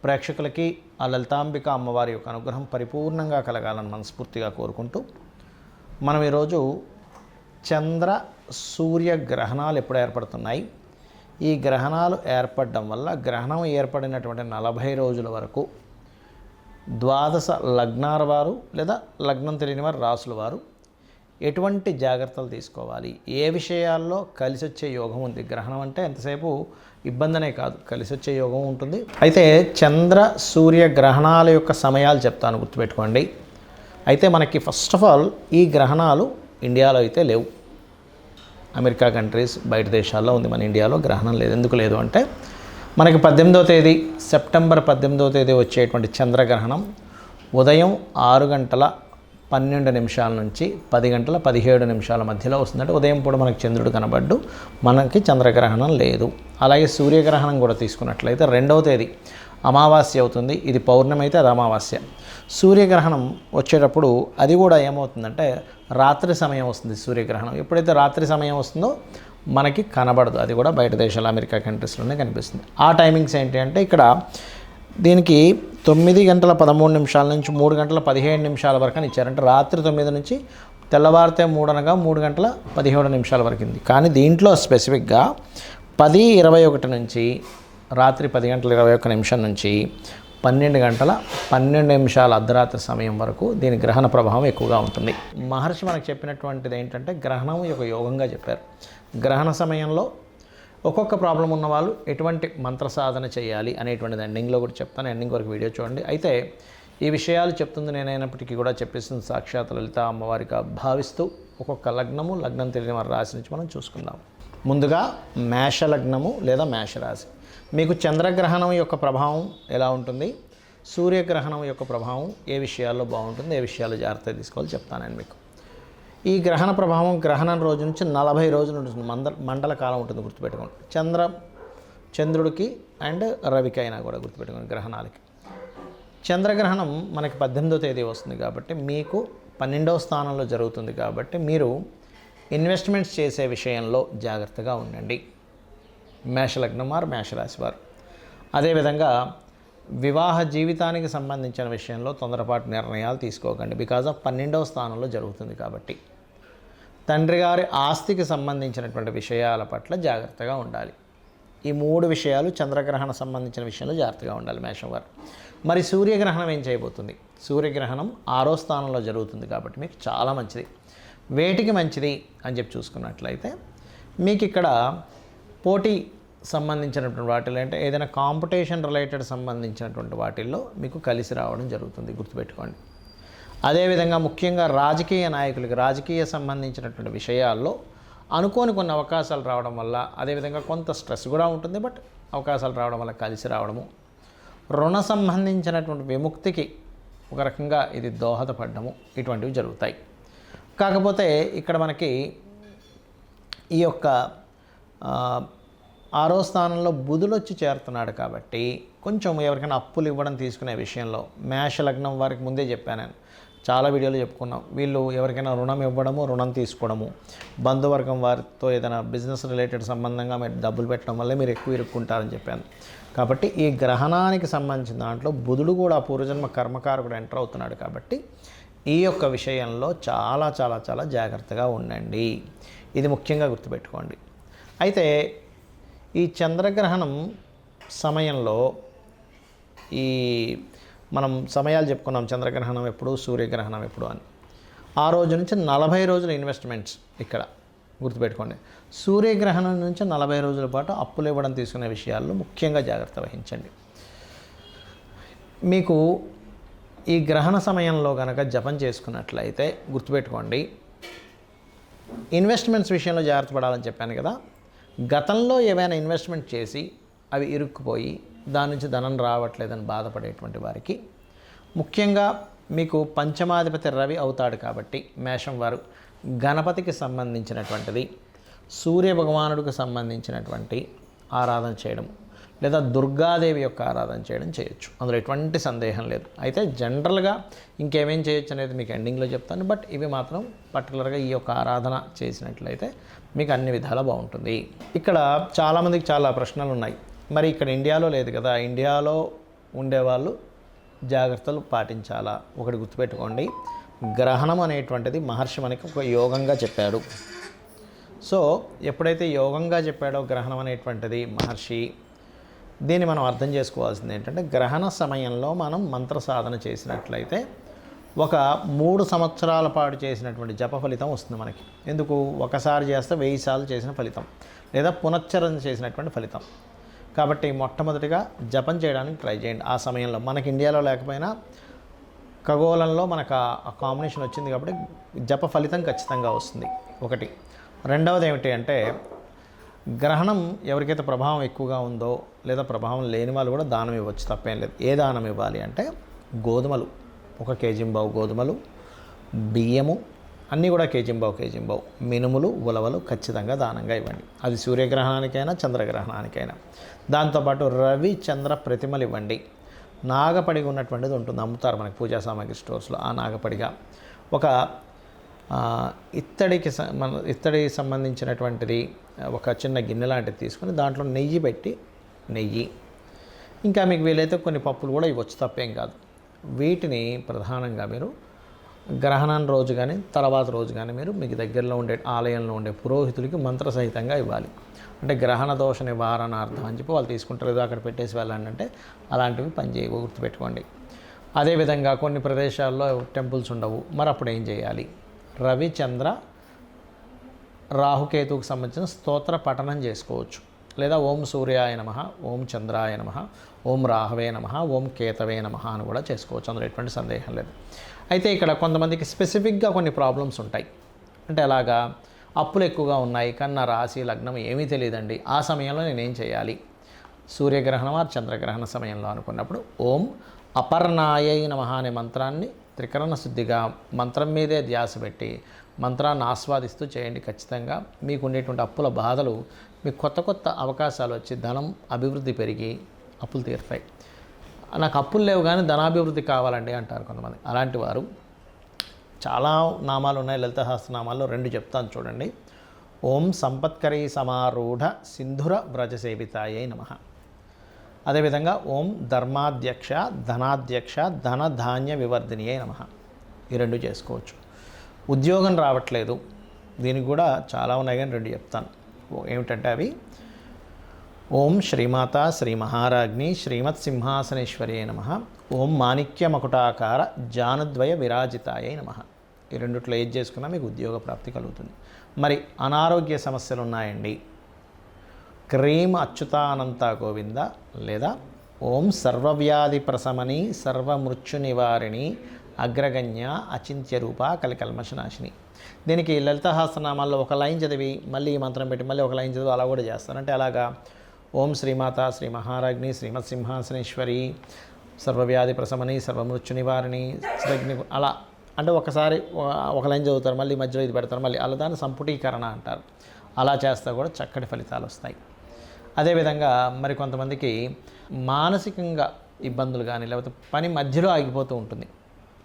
ప్రేక్షకులకి ఆ లలితాంబిక అమ్మవారి యొక్క అనుగ్రహం పరిపూర్ణంగా కలగాలని మనస్ఫూర్తిగా కోరుకుంటూ మనం ఈరోజు చంద్ర సూర్య గ్రహణాలు ఎప్పుడు ఏర్పడుతున్నాయి, ఈ గ్రహణాలు ఏర్పడడం వల్ల గ్రహణం ఏర్పడినటువంటి 40 రోజుల వరకు ద్వాదశ లగ్నాల వారు లేదా లగ్నం తెలియని వారు రాసుల వారు ఎటువంటి జాగ్రత్తలు తీసుకోవాలి, ఏ విషయాల్లో కలిసి వచ్చే యోగం ఉంది. గ్రహణం అంటే ఎంతసేపు ఇబ్బందనే కాదు, కలిసి వచ్చే యోగం ఉంటుంది. అయితే చంద్ర సూర్య గ్రహణాల యొక్క సమయాలు చెప్తాను, గుర్తుపెట్టుకోండి. అయితే మనకి ఫస్ట్ ఆఫ్ ఆల్ ఈ గ్రహణాలు ఇండియాలో అయితే లేవు. అమెరికా కంట్రీస్ బయట దేశాల్లో ఉంది, మన ఇండియాలో గ్రహణం లేదు. ఎందుకు లేదు అంటే మనకి 18వ తేదీ సెప్టెంబర్ 18వ తేదీ వచ్చేటువంటి చంద్రగ్రహణం ఉదయం 6:12 నుంచి 10:17 మధ్యలో వస్తుందంటే ఉదయం పూట మనకి చంద్రుడు కనబడ్డు, మనకి చంద్రగ్రహణం లేదు. అలాగే సూర్యగ్రహణం కూడా తీసుకున్నట్లయితే 2వ తేదీ అమావాస్య అవుతుంది, ఇది పౌర్ణమి అయితే అది అమావాస్య. సూర్యగ్రహణం వచ్చేటప్పుడు అది కూడా ఏమవుతుందంటే రాత్రి సమయం వస్తుంది. సూర్యగ్రహణం ఎప్పుడైతే రాత్రి సమయం వస్తుందో మనకి కనబడదు, అది కూడా బయట దేశాలు అమెరికా కంట్రీస్లోనే కనిపిస్తుంది. ఆ టైమింగ్స్ ఏంటి అంటే ఇక్కడ దీనికి 9:13 నుంచి 3:17 వరకు అని ఇచ్చారంటే రాత్రి 9 నుంచి తెల్లవారితే 3 అనగా 3:17 వరకు ఉంది. కానీ దీంట్లో స్పెసిఫిక్గా 10:21 నుంచి రాత్రి 10:21 నుంచి 12:12 అర్ధరాత్రి సమయం వరకు దీని గ్రహణ ప్రభావం ఎక్కువగా ఉంటుంది. మహర్షి మనకు చెప్పినటువంటిది ఏంటంటే గ్రహణం ఒక యోగంగా చెప్పారు. గ్రహణ సమయంలో ఒక్కొక్క ప్రాబ్లం ఉన్న వాళ్ళు ఎటువంటి మంత్ర సాధన చేయాలి అనేటువంటిది ఎండింగ్లో కూడా చెప్తాను, ఎండింగ్ వరకు వీడియో చూడండి. అయితే ఈ విషయాలు చెప్తుంది నేనైనప్పటికీ కూడా చెప్పేస్తుంది సాక్షాత్ లలిత అమ్మవారిగా భావిస్తూ ఒక్కొక్క లగ్నం తెలియని వారి రాశి నుంచి మనం చూసుకుందాం. ముందుగా మేష లగ్నము లేదా మేషరాశి. మీకు చంద్రగ్రహణం యొక్క ప్రభావం ఎలా ఉంటుంది, సూర్యగ్రహణం యొక్క ప్రభావం ఏ విషయాల్లో బాగుంటుంది, ఏ విషయాల్లో జాగ్రత్త తీసుకోవాలి చెప్తానండి మీకు. ఈ గ్రహణ ప్రభావం గ్రహణం రోజు నుంచి 40 రోజులు ఉంటుంది, మండల కాలం ఉంటుంది, గుర్తుపెట్టుకోండి. చంద్రుడికి అండ్ రవికి అయినా కూడా గుర్తుపెట్టుకోండి గ్రహణాలకి. చంద్రగ్రహణం మనకి 18వ తేదీ వస్తుంది కాబట్టి మీకు 12వ స్థానంలో జరుగుతుంది కాబట్టి మీరు ఇన్వెస్ట్మెంట్స్ చేసే విషయంలో జాగ్రత్తగా ఉండండి, మేషలగ్నం వారు మేషరాశి వారు. అదేవిధంగా వివాహ జీవితానికి సంబంధించిన విషయంలో తొందరపాటు నిర్ణయాలు తీసుకోకండి, బికాజ్ ఆఫ్ 12వ స్థానంలో జరుగుతుంది కాబట్టి. తండ్రి గారి ఆస్తికి సంబంధించినటువంటి విషయాల పట్ల జాగ్రత్తగా ఉండాలి. ఈ 3 విషయాలు చంద్రగ్రహణ సంబంధించిన విషయంలో జాగ్రత్తగా ఉండాలి మేషం వారు. మరి సూర్యగ్రహణం ఏం చేయబోతుంది? సూర్యగ్రహణం 6వ స్థానంలో జరుగుతుంది కాబట్టి మీకు చాలా మంచిది. వేటికి మంచిది అని చెప్పి చూసుకున్నట్లయితే మీకు ఇక్కడ పోటీ సంబంధించినటువంటి వాటిలో అంటే ఏదైనా కాంపిటీషన్ రిలేటెడ్ సంబంధించినటువంటి వాటిల్లో మీకు కలిసి రావడం జరుగుతుంది, గుర్తుపెట్టుకోండి. అదేవిధంగా ముఖ్యంగా రాజకీయ నాయకులకి రాజకీయ సంబంధించినటువంటి విషయాల్లో అనుకోని కొన్ని అవకాశాలు రావడం వల్ల, అదేవిధంగా కొంత స్ట్రెస్ కూడా ఉంటుంది, బట్ అవకాశాలు రావడం వల్ల కలిసి రావడము, రుణ సంబంధించినటువంటి విముక్తికి ఒక రకంగా ఇది దోహదపడము, ఇటువంటివి జరుగుతాయి. కాకపోతే ఇక్కడ మనకి ఈ యొక్క 6వ స్థానంలో బుధుడు వచ్చి చేరుతున్నాడు కాబట్టి కొంచెం ఎవరికైనా అప్పులు ఇవ్వడం తీసుకునే విషయంలో మేష లగ్నం వారికి ముందే చెప్పాను నేను, చాలా వీడియోలు చెప్పుకున్నాం. వీళ్ళు ఎవరికైనా రుణం ఇవ్వడము, రుణం తీసుకోవడము, బంధువర్గం వారితో ఏదైనా బిజినెస్ రిలేటెడ్ సంబంధంగా మీరు డబ్బులు పెట్టడం వల్లే మీరు ఎక్కువ ఇరుక్కుంటారని చెప్పాను. కాబట్టి ఈ గ్రహణానికి సంబంధించిన దాంట్లో బుధుడు కూడా పూర్వజన్మ కర్మకారకుడు ఎంటర్ అవుతున్నాడు కాబట్టి ఈ యొక్క విషయంలో చాలా చాలా చాలా జాగ్రత్తగా ఉండండి, ఇది ముఖ్యంగా గుర్తుపెట్టుకోండి. అయితే ఈ చంద్రగ్రహణం సమయంలో ఈ మనం సమయాలు చెప్పుకున్నాం, చంద్రగ్రహణం ఎప్పుడు, సూర్యగ్రహణం ఎప్పుడు అని. ఆ రోజు నుంచి 40 రోజుల ఇన్వెస్ట్మెంట్స్ ఇక్కడ గుర్తుపెట్టుకోండి. సూర్యగ్రహణం నుంచి 40 రోజుల పాటు అప్పులు ఇవ్వడం తీసుకునే విషయాల్లో ముఖ్యంగా జాగ్రత్త వహించండి. మీకు ఈ గ్రహణ సమయంలో కనుక జపం చేసుకున్నట్లయితే గుర్తుపెట్టుకోండి, ఇన్వెస్ట్మెంట్స్ విషయంలో జాగ్రత్త పడాలని చెప్పాను కదా. గతంలో ఏమైనా ఇన్వెస్ట్మెంట్ చేసి అవి ఇరుక్కుపోయి దాని నుంచి ధనం రావట్లేదని బాధపడేటువంటి వారికి ముఖ్యంగా మీకు పంచమాధిపతి రవి అవుతాడు కాబట్టి మేషం వారు గణపతికి సంబంధించినటువంటిది, సూర్య భగవానుడికి సంబంధించినటువంటి ఆరాధన చేయడం లేదా దుర్గాదేవి యొక్క ఆరాధన చేయడం చేయొచ్చు, అందులో ఎటువంటి సందేహం లేదు. అయితే జనరల్గా ఇంకేమేం చేయొచ్చు అనేది మీకు ఎండింగ్లో చెప్తాను, బట్ ఇవి మాత్రం పర్టికులర్గా ఈ యొక్క ఆరాధన చేసినట్లయితే మీకు అన్ని విధాలా బాగుంటుంది. ఇక్కడ చాలామందికి చాలా ప్రశ్నలు ఉన్నాయి. మరి ఇక్కడ ఇండియాలో లేదు కదా, ఇండియాలో ఉండేవాళ్ళు జాగ్రత్తలు పాటించాలా. ఒకటి గుర్తుపెట్టుకోండి, గ్రహణం అనేటువంటిది మహర్షి మనకి ఒక యోగంగా చెప్పాడు. సో ఎప్పుడైతే యోగంగా చెప్పాడో గ్రహణం అనేటువంటిది మహర్షి, దీన్ని మనం అర్థం చేసుకోవాల్సింది ఏంటంటే, గ్రహణ సమయంలో మనం మంత్ర సాధన చేసినట్లయితే ఒక 3 సంవత్సరాల పాటు చేసినటువంటి జప ఫలితం వస్తుంది మనకి. ఎందుకు? ఒకసారి చేస్తే 1000 సార్లు చేసిన ఫలితం, లేదా పునశ్చరణ చేసినటువంటి ఫలితం. కాబట్టి మొట్టమొదటిగా జపం చేయడానికి ట్రై చేయండి. ఆ సమయంలో మనకి ఇండియాలో లేకపోయినా ఖగోళంలో మనకు ఆ కాంబినేషన్ వచ్చింది కాబట్టి జప ఫలితం ఖచ్చితంగా వస్తుంది. ఒకటి. రెండవది ఏమిటి అంటే, గ్రహణం ఎవరికైతే ప్రభావం ఎక్కువగా ఉందో లేదా ప్రభావం లేని వాళ్ళు కూడా దానం ఇవ్వచ్చు, తప్పేం లేదు. ఏ దానం ఇవ్వాలి అంటే, గోధుమలు 1 కేజీంబావు గోధుమలు, బియ్యము అన్నీ కూడా కేజీంబావు, మినుములు, ఉలవలు ఖచ్చితంగా దానంగా ఇవ్వండి. అది సూర్యగ్రహణానికైనా చంద్రగ్రహణానికైనా. దాంతోపాటు రవి చంద్ర ప్రతిమలు ఇవ్వండి. నాగపడిగ ఉన్నటువంటిది ఉంటుంది, అమ్ముతారు మనకి పూజా సామాగ్రి స్టోర్స్లో. ఆ నాగపడిగా ఒక ఇత్తడికి సంబంధించినటువంటిది ఒక చిన్న గిన్నె లాంటిది తీసుకొని దాంట్లో నెయ్యి పెట్టి, ఇంకా మీకు వీలైతే కొన్ని పప్పులు కూడా ఇవ్వచ్చు, తప్పేం కాదు. వీటిని ప్రధానంగా మీరు గ్రహణం రోజు కానీ తర్వాత రోజు కానీ మీరు మీకు దగ్గరలో ఉండే ఆలయంలో ఉండే పురోహితులకి మంత్రసహితంగా ఇవ్వాలి. అంటే గ్రహణ దోష నివారణార్థం అని చెప్పి వాళ్ళు తీసుకుంటారు, ఏదో అక్కడ పెట్టేసి వెళ్ళండి అంటే అలాంటివి పనిచేయవు, గుర్తుపెట్టుకోండి. అదేవిధంగా కొన్ని ప్రదేశాల్లో టెంపుల్స్ ఉండవు, మరి అప్పుడు ఏం చేయాలి? రవి చంద్ర రాహుకేతువుకు సంబంధించిన స్తోత్ర పఠనం చేసుకోవచ్చు. లేదా ఓం సూర్యాయ నమః, ఓం చంద్రాయ నమః, ఓం రాహవే నమః, ఓం కేతవే నమః అని కూడా చేసుకోవచ్చు, అందులో ఎటువంటి సందేహం లేదు. అయితే ఇక్కడ కొంతమందికి స్పెసిఫిక్గా కొన్ని ప్రాబ్లమ్స్ ఉంటాయి. అంటే అలాగా అప్పులు ఎక్కువగా ఉన్నాయి, కన్నా రాశి లగ్నం ఏమీ తెలియదండి, ఆ సమయంలో నేనేం చేయాలి? సూర్యగ్రహణం ఆ చంద్రగ్రహణ సమయంలో అనుకున్నప్పుడు ఓం అపర్ణాయై నమః అనే మంత్రాన్ని త్రికరణ శుద్ధిగా మంత్రం మీదే ధ్యాస పెట్టి మంత్రాన్ని ఆస్వాదిస్తూ చేయండి. ఖచ్చితంగా మీకు ఉండేటువంటి అప్పుల బాధలు, మీకు కొత్త అవకాశాలు వచ్చి ధనం అభివృద్ధి పెరిగి అప్పులు తీరుతాయి. నాకు అప్పులు లేవు కానీ ధనాభివృద్ధి కావాలండి అంటారు కొంతమంది. అలాంటి వారు చాలా నామాలు ఉన్నాయి, లలిత సహస్రనామాల్లో 2 చెప్తాను చూడండి. ఓం సంపత్కరీ సమారూఢ సింధుర వ్రజసేవితాయై నమః. అదేవిధంగా ఓం ధర్మాధ్యక్ష ధనాధ్యక్ష ధనధాన్య వివర్ధినియై నమః. ఈ 2 చేసుకోవచ్చు. ఉద్యోగం రావట్లేదు, దీనికి కూడా చాలా ఉన్నాయి కానీ 2 చెప్తాను. ఏమిటంటే అవి ఓం శ్రీమాత శ్రీ మహారాజ్ఞి శ్రీమత్ సింహాసనేశ్వరి నమః, ఓం మాణిక్య మకుటాకార జానుద్వయ విరాజితాయై నమః. ఈ 2ట్లో ఏది చేసుకున్నా మీకు ఉద్యోగ ప్రాప్తి కలుగుతుంది. మరి అనారోగ్య సమస్యలు ఉన్నాయండి, క్రీం అచ్యుతానంత గోవింద లేదా ఓం సర్వవ్యాధి ప్రశమని సర్వమృత్యు నివారిణి అగ్రగణ్య అచింత్య రూప కలికల్మషనాశిని. దీనికి లలిత సహస్రనామాల్లో ఒక లైన్ చదివి మళ్ళీ ఈ మంత్రం పెట్టి మళ్ళీ ఒక లైన్ చదివి అలా కూడా చేస్తాను. అంటే అలాగా ఓం శ్రీమాత శ్రీ మహారాజ్ఞి శ్రీమత్ సింహాసనేశ్వరి సర్వవ్యాధి ప్రశమని సర్వమృత్యు నివారిణి శ్రగ్ని, అలా అంటే ఒకసారి ఒక లైన్ చదువుతారు, మళ్ళీ మధ్యలో ఇది పెడతారు, మళ్ళీ అలా దాన్ని సంపుటీకరణ అంటారు. అలా చేస్తే కూడా చక్కటి ఫలితాలు వస్తాయి. అదేవిధంగా మరి కొంతమందికి మానసికంగా ఇబ్బందులు కానీ లేకపోతే పని మధ్యలో ఆగిపోతూ ఉంటుంది.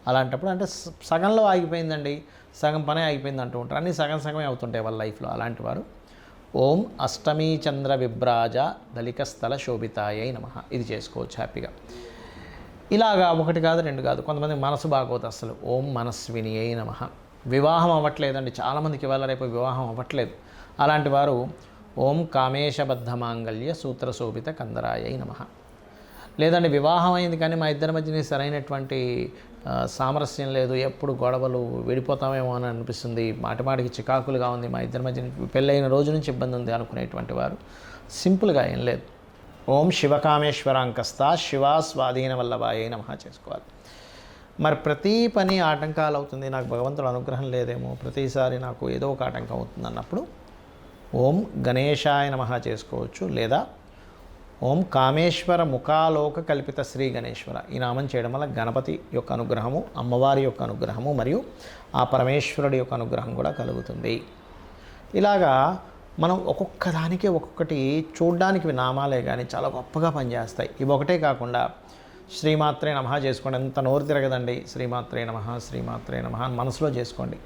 అలాంటప్పుడు అంటే సగంలో ఆగిపోయిందండి, సగం పనే ఆగిపోయింది అంటూ ఉంటారు, అన్నీ సగమే అవుతుంటాయి వాళ్ళ లైఫ్లో. అలాంటి వారు ఓం అష్టమీ చంద్ర విభ్రాజ దళికస్థల శోభితాయై నమః. ఇది చేసుకోవచ్చు హ్యాపీగా. ఇలాగా 1 కాదు 2 కాదు. కొంతమంది మనసు బాగోదు అసలు, ఓం మనస్వినియై నమః. వివాహం అవ్వట్లేదండి, చాలామందికి ఇవాళ రేపు వివాహం అవ్వట్లేదు. అలాంటి వారు ఓం కామేశబద్ధ మాంగళ్య సూత్ర శోభిత కందరాయై నమః. లేదండి వివాహం అయింది కానీ మా ఇద్దరి మధ్యన సరైనటువంటి సామరస్యం లేదు, ఎప్పుడు గొడవలు, విడిపోతామేమో అని అనిపిస్తుంది, మాటిమాటికి చికాకులుగా ఉంది, మా ఇద్దరి మధ్యన పెళ్ళైన రోజు నుంచి ఇబ్బంది ఉంది అనుకునేటువంటి వారు సింపుల్గా ఏం లేదు, ఓం శివకామేశ్వరాంకస్త శివా స్వాధీన వల్లభాయై నమః చేసుకోవాలి. మరి ప్రతి పని ఆటంకాలు అవుతుంది, నాకు భగవంతుడు అనుగ్రహం లేదేమో, ప్రతిసారి నాకు ఏదో ఒక ఆటంకం అవుతుంది అన్నప్పుడు ఓం గణేశాయ నమః చేసుకోవచ్చు. లేదా ఓం కామేశ్వర ముఖాలోక కల్పిత శ్రీ గణేశ్వర, ఈ నామం చేయడం వల్ల గణపతి యొక్క అనుగ్రహము, అమ్మవారి యొక్క అనుగ్రహము మరియు ఆ పరమేశ్వరుడి యొక్క అనుగ్రహం కూడా కలుగుతుంది. ఇలాగా మనం ఒక్కొక్క దానికి ఒక్కొక్కటి చూడడానికి నామాలే కానీ చాలా గొప్పగా పనిచేస్తాయి. ఇవి ఒకటే కాకుండా శ్రీమాత్రే నమః చేసుకోండి. ఎంత నోరు తిరగదండి, శ్రీమాత్రే నమః శ్రీమాత్రే నమః అని మనసులో చేసుకోండి.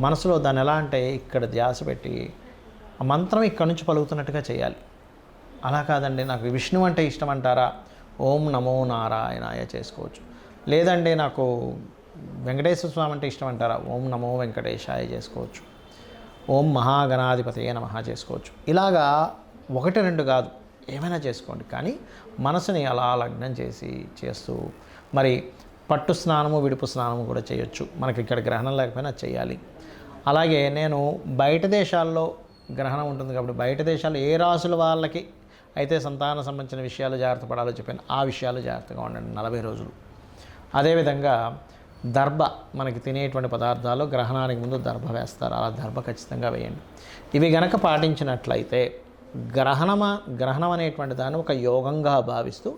మనసులో దాన్ని ఎలా అంటే ఇక్కడ ధ్యాస పెట్టి ఆ మంత్రం ఇక్కడ నుంచి పలుకుతున్నట్టుగా చేయాలి. అలా కాదండి నాకు విష్ణు అంటే ఇష్టం అంటారా, ఓం నమో నారాయణాయ చేసుకోవచ్చు. లేదంటే నాకు వెంకటేశ్వర స్వామి అంటే ఇష్టం అంటారా, ఓం నమో వెంకటేశాయ చేసుకోవచ్చు. ఓం మహాగణాధిపతయే నమః చేసుకోవచ్చు. ఇలాగా 1-2 కాదు, ఏమైనా చేసుకోండి. కానీ మనసుని అలా లగ్నం చేస్తూ మరి పట్టు స్నానము విడుపు స్నానము కూడా చేయొచ్చు. మనకి ఇక్కడ గ్రహణం లేకపోయినా చేయాలి. అలాగే నేను బయట దేశాల్లో గ్రహణం ఉంటుంది కాబట్టి బయట దేశాల్లో ఏ రాసుల వాళ్ళకి అయితే సంతానం సంబంధించిన విషయాలు జాగ్రత్త పడాలో చెప్పాను, ఆ విషయాలు జాగ్రత్తగా ఉండండి 40 రోజులు. అదేవిధంగా దర్భ, మనకి తినేటువంటి పదార్థాలు గ్రహణానికి ముందు దర్భ వేస్తారు, అలా దర్భ ఖచ్చితంగా వేయండి. ఇవి గనక పాటించినట్లయితే గ్రహణం అనేటువంటి దాన్ని ఒక యోగంగా భావిస్తూ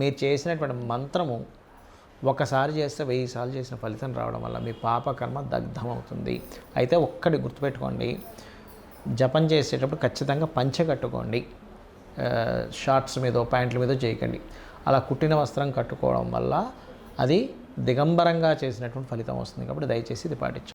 మీరు చేసినటువంటి మంత్రము ఒకసారి చేస్తే 1000 సార్లు చేసిన ఫలితం రావడం వల్ల మీ పాపకర్మ దగ్ధమవుతుంది. అయితే ఒక్కటి గుర్తుపెట్టుకోండి, జపం చేసేటప్పుడు ఖచ్చితంగా పంచె కట్టుకోండి. షార్ట్స్ మీదో ప్యాంట్ల మీదో చేయకండి. అలా కుట్టిన వస్త్రం కట్టుకోవడం వల్ల అది దిగంబరంగా చేసినటువంటి ఫలితం వస్తుంది. కాబట్టి దయచేసి ఇది పాటించండి.